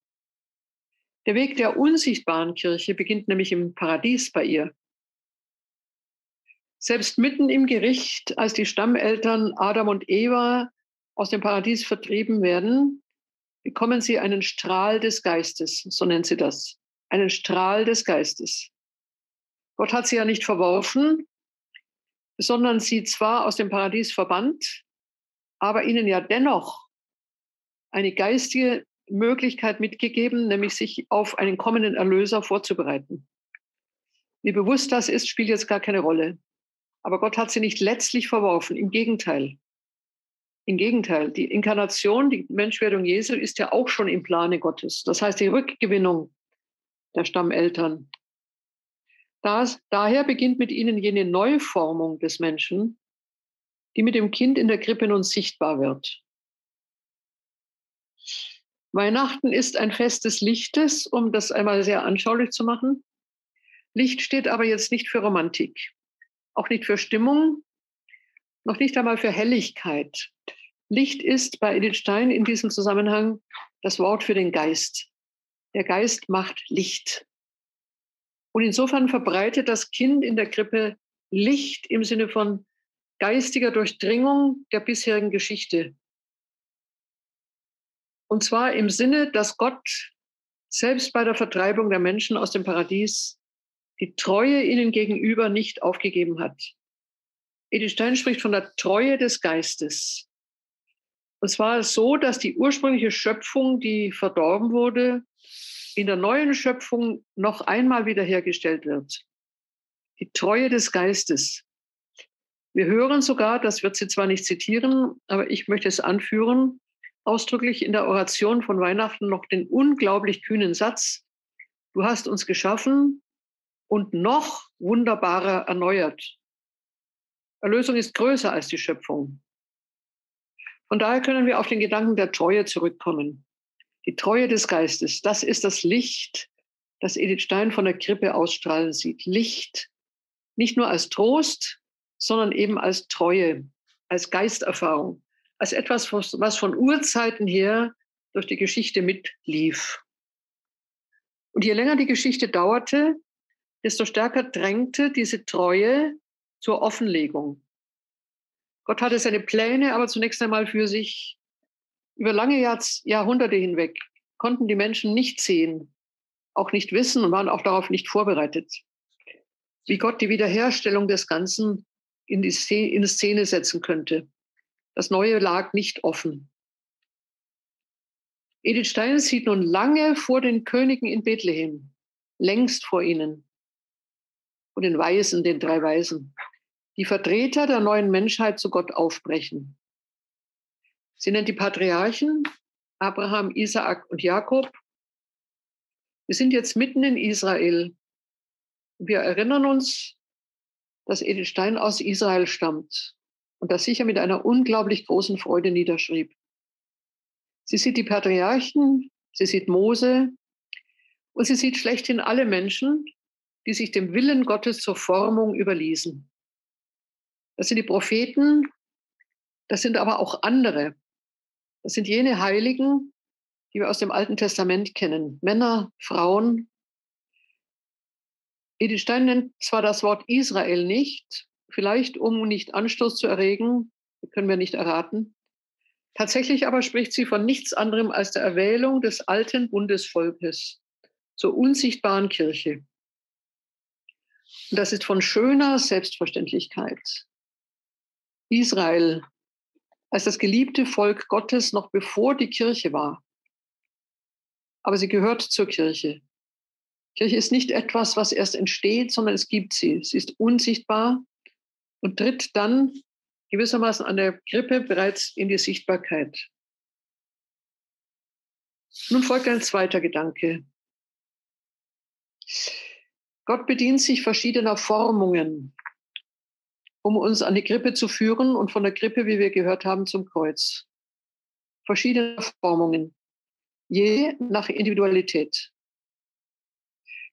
Der Weg der unsichtbaren Kirche beginnt nämlich im Paradies bei ihr. Selbst mitten im Gericht, als die Stammeltern Adam und Eva aus dem Paradies vertrieben werden, bekommen sie einen Strahl des Geistes, so nennt sie das, einen Strahl des Geistes. Gott hat sie ja nicht verworfen, sondern sie zwar aus dem Paradies verbannt, aber ihnen ja dennoch eine geistige Möglichkeit mitgegeben, nämlich sich auf einen kommenden Erlöser vorzubereiten. Wie bewusst das ist, spielt jetzt gar keine Rolle. Aber Gott hat sie nicht letztlich verworfen, im Gegenteil. Im Gegenteil, die Inkarnation, die Menschwerdung Jesu ist ja auch schon im Plane Gottes. Das heißt, die Rückgewinnung der Stammeltern. Daher beginnt mit ihnen jene Neuformung des Menschen, die mit dem Kind in der Krippe nun sichtbar wird. Weihnachten ist ein Fest des Lichtes, um das einmal sehr anschaulich zu machen. Licht steht aber jetzt nicht für Romantik, auch nicht für Stimmung, noch nicht einmal für Helligkeit. Licht ist bei Edith Stein in diesem Zusammenhang das Wort für den Geist. Der Geist macht Licht. Und insofern verbreitet das Kind in der Krippe Licht im Sinne von geistiger Durchdringung der bisherigen Geschichte. Und zwar im Sinne, dass Gott selbst bei der Vertreibung der Menschen aus dem Paradies die Treue ihnen gegenüber nicht aufgegeben hat. Edith Stein spricht von der Treue des Geistes. Und zwar so, dass die ursprüngliche Schöpfung, die verdorben wurde, in der neuen Schöpfung noch einmal wiederhergestellt wird. Die Treue des Geistes. Wir hören sogar, das wird sie zwar nicht zitieren, aber ich möchte es anführen, ausdrücklich in der Oration von Weihnachten noch den unglaublich kühnen Satz: Du hast uns geschaffen und noch wunderbarer erneuert. Erlösung ist größer als die Schöpfung. Von daher können wir auf den Gedanken der Treue zurückkommen. Die Treue des Geistes, das ist das Licht, das Edith Stein von der Krippe ausstrahlen sieht. Licht, nicht nur als Trost, sondern eben als Treue, als Geisterfahrung, als etwas, was von Urzeiten her durch die Geschichte mitlief. Und je länger die Geschichte dauerte, desto stärker drängte diese Treue zur Offenlegung. Gott hatte seine Pläne, aber zunächst einmal für sich. Über lange Jahrhunderte hinweg konnten die Menschen nicht sehen, auch nicht wissen und waren auch darauf nicht vorbereitet, wie Gott die Wiederherstellung des Ganzen in Szene setzen könnte. Das Neue lag nicht offen. Edith Stein sieht nun lange vor den Königen in Bethlehem, längst vor ihnen, vor den Weisen, den 3 Weisen, die Vertreter der neuen Menschheit zu Gott aufbrechen. Sie nennt die Patriarchen, Abraham, Isaak und Jakob. Wir sind jetzt mitten in Israel. Wir erinnern uns, dass Edith Stein aus Israel stammt und das sicher mit einer unglaublich großen Freude niederschrieb. Sie sieht die Patriarchen, sie sieht Mose und sie sieht schlechthin alle Menschen, die sich dem Willen Gottes zur Formung überließen. Das sind die Propheten, das sind aber auch andere. Das sind jene Heiligen, die wir aus dem Alten Testament kennen. Männer, Frauen. Edith Stein nennt zwar das Wort Israel nicht, vielleicht um nicht Anstoß zu erregen, das können wir nicht erraten. Tatsächlich aber spricht sie von nichts anderem als der Erwählung des alten Bundesvolkes zur unsichtbaren Kirche. Und das ist von schöner Selbstverständlichkeit. Israel als das geliebte Volk Gottes noch bevor die Kirche war. Aber sie gehört zur Kirche. Kirche ist nicht etwas, was erst entsteht, sondern es gibt sie. Sie ist unsichtbar und tritt dann gewissermaßen an der Krippe bereits in die Sichtbarkeit. Nun folgt ein zweiter Gedanke. Gott bedient sich verschiedener Formungen, um uns an die Krippe zu führen und von der Krippe, wie wir gehört haben, zum Kreuz. Verschiedene Formungen, je nach Individualität.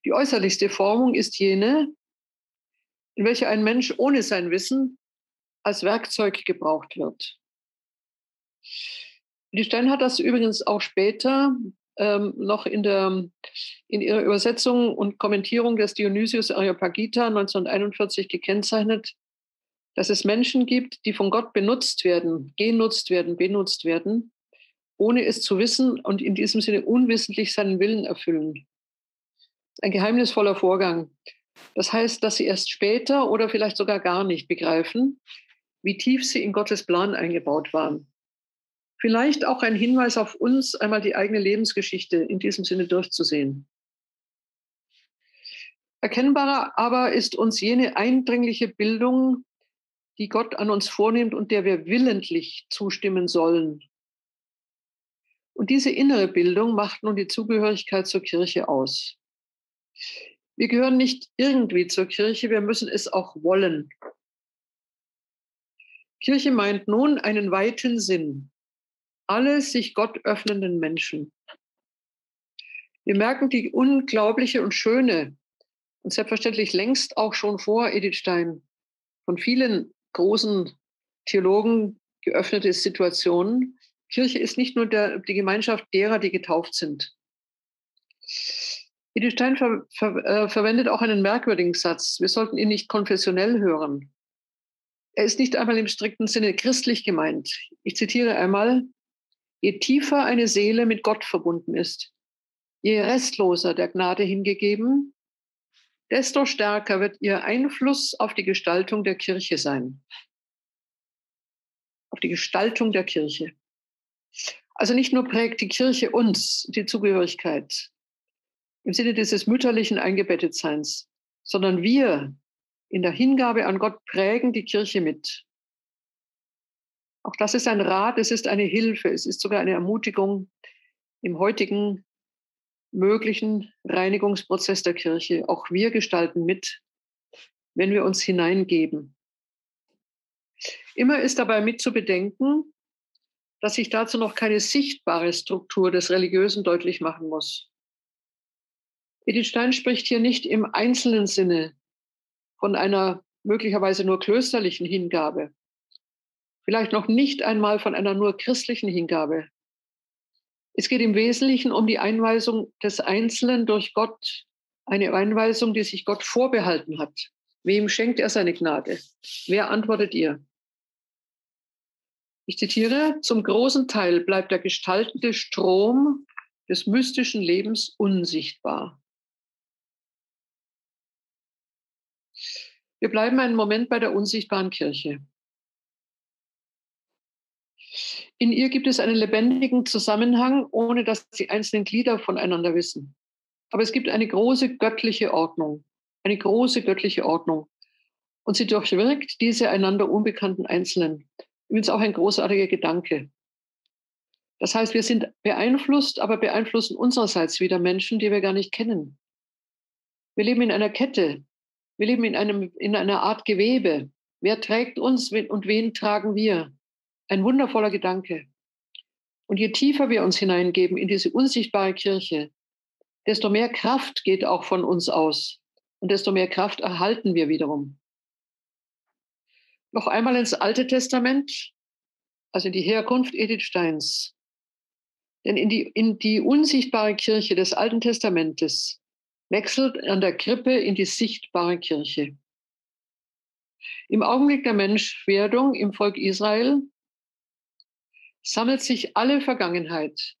Die äußerlichste Formung ist jene, in welcher ein Mensch ohne sein Wissen als Werkzeug gebraucht wird. Die Stein hat das übrigens auch später noch in ihrer Übersetzung und Kommentierung des Dionysius Areopagita 1941 gekennzeichnet, dass es Menschen gibt, die von Gott benutzt werden, genutzt werden, benutzt werden, ohne es zu wissen und in diesem Sinne unwissentlich seinen Willen erfüllen. Ein geheimnisvoller Vorgang. Das heißt, dass sie erst später oder vielleicht sogar gar nicht begreifen, wie tief sie in Gottes Plan eingebaut waren. Vielleicht auch ein Hinweis auf uns, einmal die eigene Lebensgeschichte in diesem Sinne durchzusehen. Erkennbarer aber ist uns jene eindringliche Bildung, die Gott an uns vornimmt und der wir willentlich zustimmen sollen. Und diese innere Bildung macht nun die Zugehörigkeit zur Kirche aus. Wir gehören nicht irgendwie zur Kirche, wir müssen es auch wollen. Kirche meint nun einen weiten Sinn. Alle sich Gott öffnenden Menschen. Wir merken die unglaubliche und schöne und selbstverständlich längst auch schon vor Edith Stein von vielen großen Theologen geöffnete Situationen. Kirche ist nicht nur die Gemeinschaft derer, die getauft sind. Edith Stein verwendet auch einen merkwürdigen Satz. Wir sollten ihn nicht konfessionell hören. Er ist nicht einmal im strikten Sinne christlich gemeint. Ich zitiere einmal: Je tiefer eine Seele mit Gott verbunden ist, je restloser der Gnade hingegeben, desto stärker wird ihr Einfluss auf die Gestaltung der Kirche sein. Auf die Gestaltung der Kirche. Also nicht nur prägt die Kirche uns die Zugehörigkeit im Sinne dieses mütterlichen Eingebettetseins, sondern wir in der Hingabe an Gott prägen die Kirche mit. Auch das ist ein Rat, es ist eine Hilfe, es ist sogar eine Ermutigung im heutigen möglichen Reinigungsprozess der Kirche. Auch wir gestalten mit, wenn wir uns hineingeben. Immer ist dabei mit zu bedenken, dass sich dazu noch keine sichtbare Struktur des Religiösen deutlich machen muss. Edith Stein spricht hier nicht im einzelnen Sinne von einer möglicherweise nur klösterlichen Hingabe, vielleicht noch nicht einmal von einer nur christlichen Hingabe. Es geht im Wesentlichen um die Einweisung des Einzelnen durch Gott, eine Einweisung, die sich Gott vorbehalten hat. Wem schenkt er seine Gnade? Wer antwortet ihr? Ich zitiere: Zum großen Teil bleibt der gestaltende Strom des mystischen Lebens unsichtbar. Wir bleiben einen Moment bei der unsichtbaren Kirche. In ihr gibt es einen lebendigen Zusammenhang, ohne dass die einzelnen Glieder voneinander wissen. Aber es gibt eine große göttliche Ordnung, eine große göttliche Ordnung. Und sie durchwirkt diese einander unbekannten Einzelnen. Übrigens auch ein großartiger Gedanke. Das heißt, wir sind beeinflusst, aber beeinflussen unsererseits wieder Menschen, die wir gar nicht kennen. Wir leben in einer Kette. Wir leben in einer Art Gewebe. Wer trägt uns und wen tragen wir? Ein wundervoller Gedanke. Und je tiefer wir uns hineingeben in diese unsichtbare Kirche, desto mehr Kraft geht auch von uns aus. und desto mehr Kraft erhalten wir wiederum. Noch einmal ins Alte Testament, also in die Herkunft Edith Steins. Denn in die unsichtbare Kirche des Alten Testamentes wechselt an der Krippe in die sichtbare Kirche. Im Augenblick der Menschwerdung im Volk Israel sammelt sich alle Vergangenheit.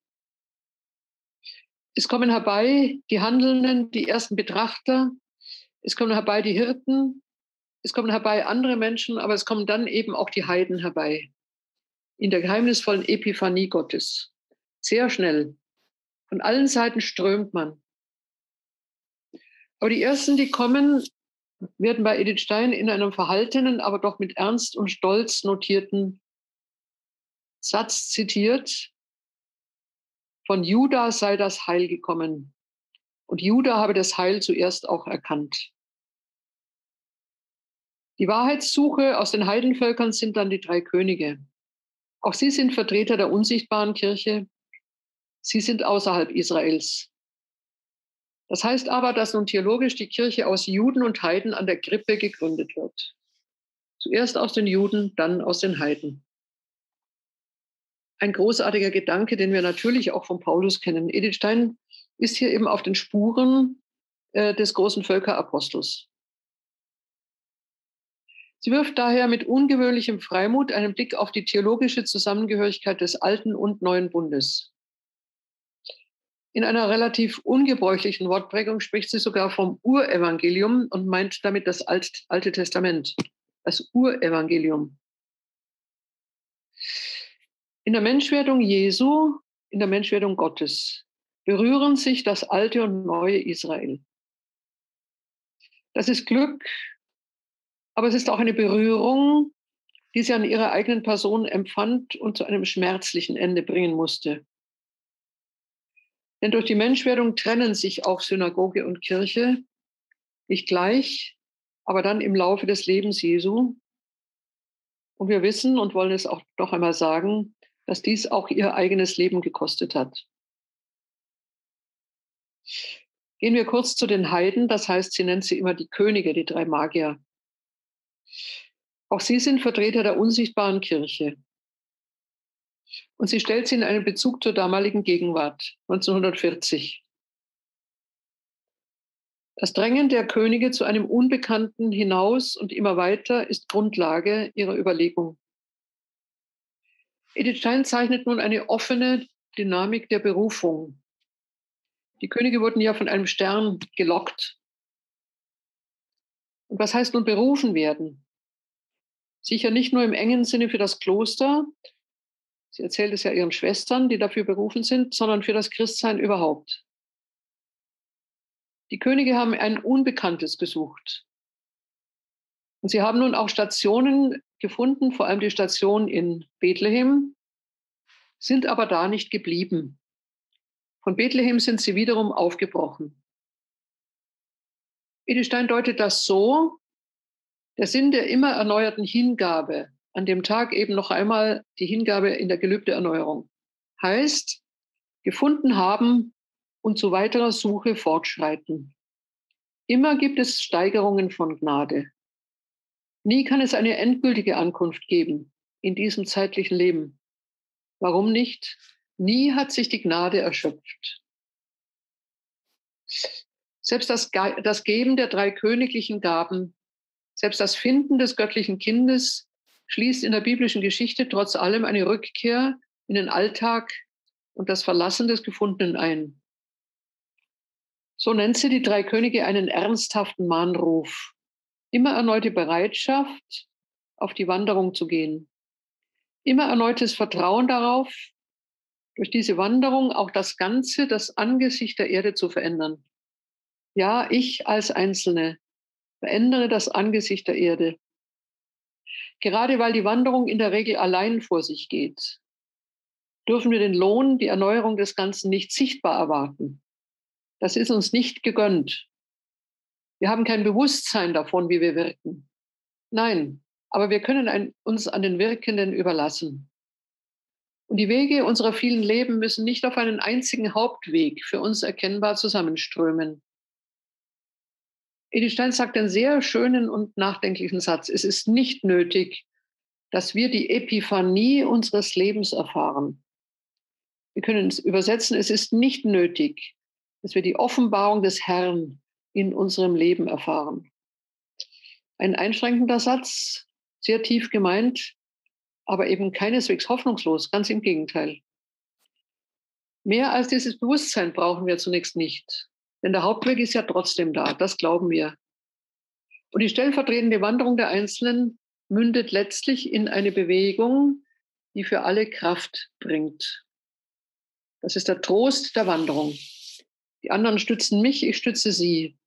Es kommen herbei die Handelnden, die ersten Betrachter, es kommen herbei die Hirten, es kommen herbei andere Menschen, aber es kommen dann eben auch die Heiden herbei. In der geheimnisvollen Epiphanie Gottes. Sehr schnell. Von allen Seiten strömt man. Aber die ersten, die kommen, werden bei Edith Stein in einem verhaltenen, aber doch mit Ernst und Stolz notierten Satz zitiert: Von Juda sei das Heil gekommen. Und Juda habe das Heil zuerst auch erkannt. Die Wahrheitssuche aus den Heidenvölkern sind dann die drei Könige. Auch sie sind Vertreter der unsichtbaren Kirche. Sie sind außerhalb Israels. Das heißt aber, dass nun theologisch die Kirche aus Juden und Heiden an der Krippe gegründet wird. Zuerst aus den Juden, dann aus den Heiden. Ein großartiger Gedanke, den wir natürlich auch von Paulus kennen. Edith Stein ist hier eben auf den Spuren des großen Völkerapostels. Sie wirft daher mit ungewöhnlichem Freimut einen Blick auf die theologische Zusammengehörigkeit des Alten und Neuen Bundes. In einer relativ ungebräuchlichen Wortprägung spricht sie sogar vom Urevangelium und meint damit das Alte Testament, das Urevangelium. In der Menschwerdung Jesu, in der Menschwerdung Gottes, berühren sich das alte und neue Israel. Das ist Glück, aber es ist auch eine Berührung, die sie an ihrer eigenen Person empfand und zu einem schmerzlichen Ende bringen musste. Denn durch die Menschwerdung trennen sich auch Synagoge und Kirche, nicht gleich, aber dann im Laufe des Lebens Jesu. Und wir wissen und wollen es auch noch einmal sagen, dass dies auch ihr eigenes Leben gekostet hat. Gehen wir kurz zu den Heiden, das heißt, sie nennt sie immer die Könige, die drei Magier. Auch sie sind Vertreter der unsichtbaren Kirche. Und sie stellt sie in einen Bezug zur damaligen Gegenwart, 1940. Das Drängen der Könige zu einem Unbekannten hinaus und immer weiter ist Grundlage ihrer Überlegung. Edith Stein zeichnet nun eine offene Dynamik der Berufung. Die Könige wurden ja von einem Stern gelockt. Und was heißt nun berufen werden? Sicher nicht nur im engen Sinne für das Kloster, sie erzählt es ja ihren Schwestern, die dafür berufen sind, sondern für das Christsein überhaupt. Die Könige haben ein Unbekanntes gesucht. Und sie haben nun auch Stationen gefunden, vor allem die Station in Bethlehem, sind aber da nicht geblieben. Von Bethlehem sind sie wiederum aufgebrochen. Edith Stein deutet das so: Der Sinn der immer erneuerten Hingabe, an dem Tag eben noch einmal die Hingabe in der Gelübdeerneuerung, heißt, gefunden haben und zu weiterer Suche fortschreiten. Immer gibt es Steigerungen von Gnade. Nie kann es eine endgültige Ankunft geben in diesem zeitlichen Leben. Warum nicht? Nie hat sich die Gnade erschöpft. Selbst das Geben der drei königlichen Gaben, selbst das Finden des göttlichen Kindes schließt in der biblischen Geschichte trotz allem eine Rückkehr in den Alltag und das Verlassen des Gefundenen ein. So nennt sie die drei Könige einen ernsthaften Mahnruf. Immer erneute Bereitschaft, auf die Wanderung zu gehen. Immer erneutes Vertrauen darauf, durch diese Wanderung auch das Ganze, das Angesicht der Erde zu verändern. Ja, ich als Einzelne verändere das Angesicht der Erde. Gerade weil die Wanderung in der Regel allein vor sich geht, dürfen wir den Lohn, die Erneuerung des Ganzen nicht sichtbar erwarten. Das ist uns nicht gegönnt. Wir haben kein Bewusstsein davon, wie wir wirken. Nein, aber wir können uns an den Wirkenden überlassen. Und die Wege unserer vielen Leben müssen nicht auf einen einzigen Hauptweg für uns erkennbar zusammenströmen. Edith Stein sagt einen sehr schönen und nachdenklichen Satz. Es ist nicht nötig, dass wir die Epiphanie unseres Lebens erfahren. Wir können es übersetzen, es ist nicht nötig, dass wir die Offenbarung des Herrn in unserem Leben erfahren. Ein einschränkender Satz, sehr tief gemeint, aber eben keineswegs hoffnungslos, ganz im Gegenteil. Mehr als dieses Bewusstsein brauchen wir zunächst nicht, denn der Hauptweg ist ja trotzdem da, das glauben wir. Und die stellvertretende Wanderung der Einzelnen mündet letztlich in eine Bewegung, die für alle Kraft bringt. Das ist der Trost der Wanderung. Die anderen stützen mich, ich stütze sie,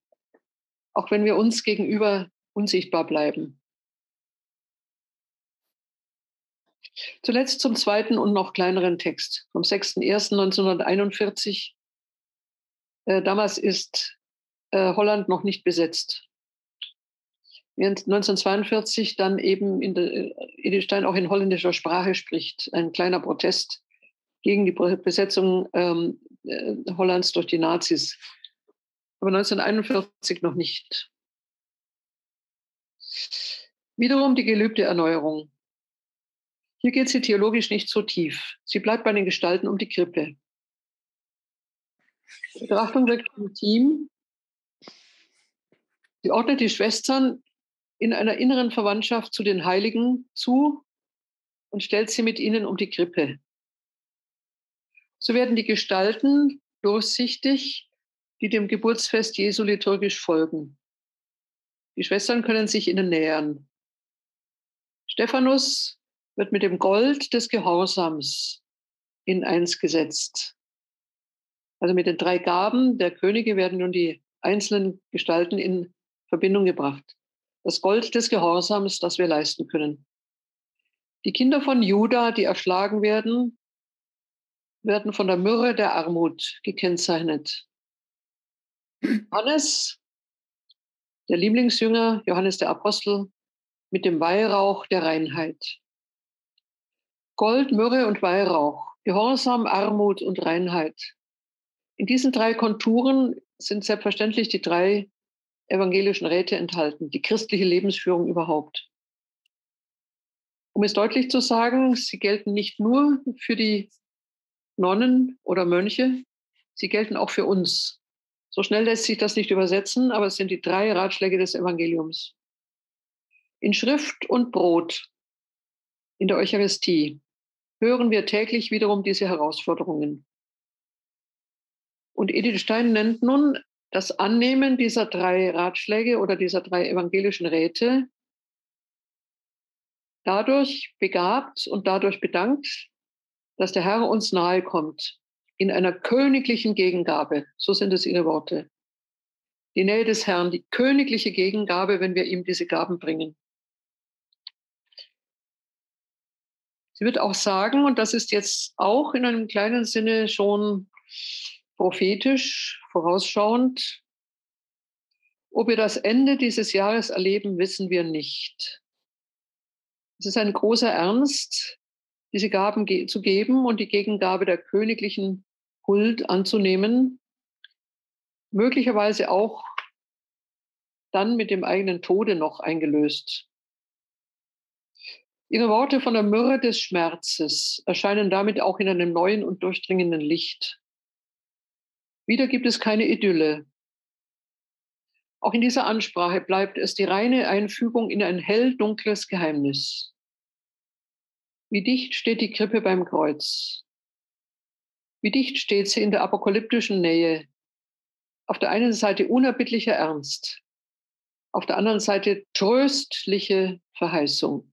auch wenn wir uns gegenüber unsichtbar bleiben. Zuletzt zum zweiten und noch kleineren Text, vom 6.1.1941. Damals ist Holland noch nicht besetzt. Während 1942 dann eben Edith Stein auch in holländischer Sprache spricht, ein kleiner Protest gegen die Besetzung Hollands durch die Nazis. Aber 1941 noch nicht. Wiederum die gelübde Erneuerung. Hier geht sie theologisch nicht so tief. Sie bleibt bei den Gestalten um die Krippe. Die Betrachtung wirkt intim. Sie ordnet die Schwestern in einer inneren Verwandtschaft zu den Heiligen zu und stellt sie mit ihnen um die Krippe. So werden die Gestalten durchsichtig, die dem Geburtsfest Jesu liturgisch folgen. Die Schwestern können sich ihnen nähern. Stephanus wird mit dem Gold des Gehorsams in eins gesetzt. Also mit den 3 Gaben der Könige werden nun die einzelnen Gestalten in Verbindung gebracht. Das Gold des Gehorsams, das wir leisten können. Die Kinder von Juda, die erschlagen werden, werden von der Myrrhe der Armut gekennzeichnet. Johannes, der Lieblingsjünger, Johannes der Apostel, mit dem Weihrauch der Reinheit. Gold, Myrrhe und Weihrauch, Gehorsam, Armut und Reinheit. In diesen 3 Konturen sind selbstverständlich die 3 evangelischen Räte enthalten, die christliche Lebensführung überhaupt. Um es deutlich zu sagen, sie gelten nicht nur für die Nonnen oder Mönche, sie gelten auch für uns. So schnell lässt sich das nicht übersetzen, aber es sind die 3 Ratschläge des Evangeliums. In Schrift und Brot, in der Eucharistie, hören wir täglich wiederum diese Herausforderungen. Und Edith Stein nennt nun das Annehmen dieser 3 Ratschläge oder dieser 3 evangelischen Räte dadurch begabt und dadurch bedankt, dass der Herr uns nahe kommt, in einer königlichen Gegengabe. So sind es ihre Worte. Die Nähe des Herrn, die königliche Gegengabe, wenn wir ihm diese Gaben bringen. Sie wird auch sagen, und das ist jetzt auch in einem kleinen Sinne schon prophetisch, vorausschauend, ob wir das Ende dieses Jahres erleben, wissen wir nicht. Es ist ein großer Ernst, diese Gaben zu geben und die Gegengabe der königlichen Huld anzunehmen, möglicherweise auch dann mit dem eigenen Tode noch eingelöst. Ihre Worte von der Myrrhe des Schmerzes erscheinen damit auch in einem neuen und durchdringenden Licht. Wieder gibt es keine Idylle. Auch in dieser Ansprache bleibt es die reine Einfügung in ein hell-dunkles Geheimnis. Wie dicht steht die Krippe beim Kreuz? Wie dicht steht sie in der apokalyptischen Nähe? Auf der einen Seite unerbittlicher Ernst, auf der anderen Seite tröstliche Verheißung.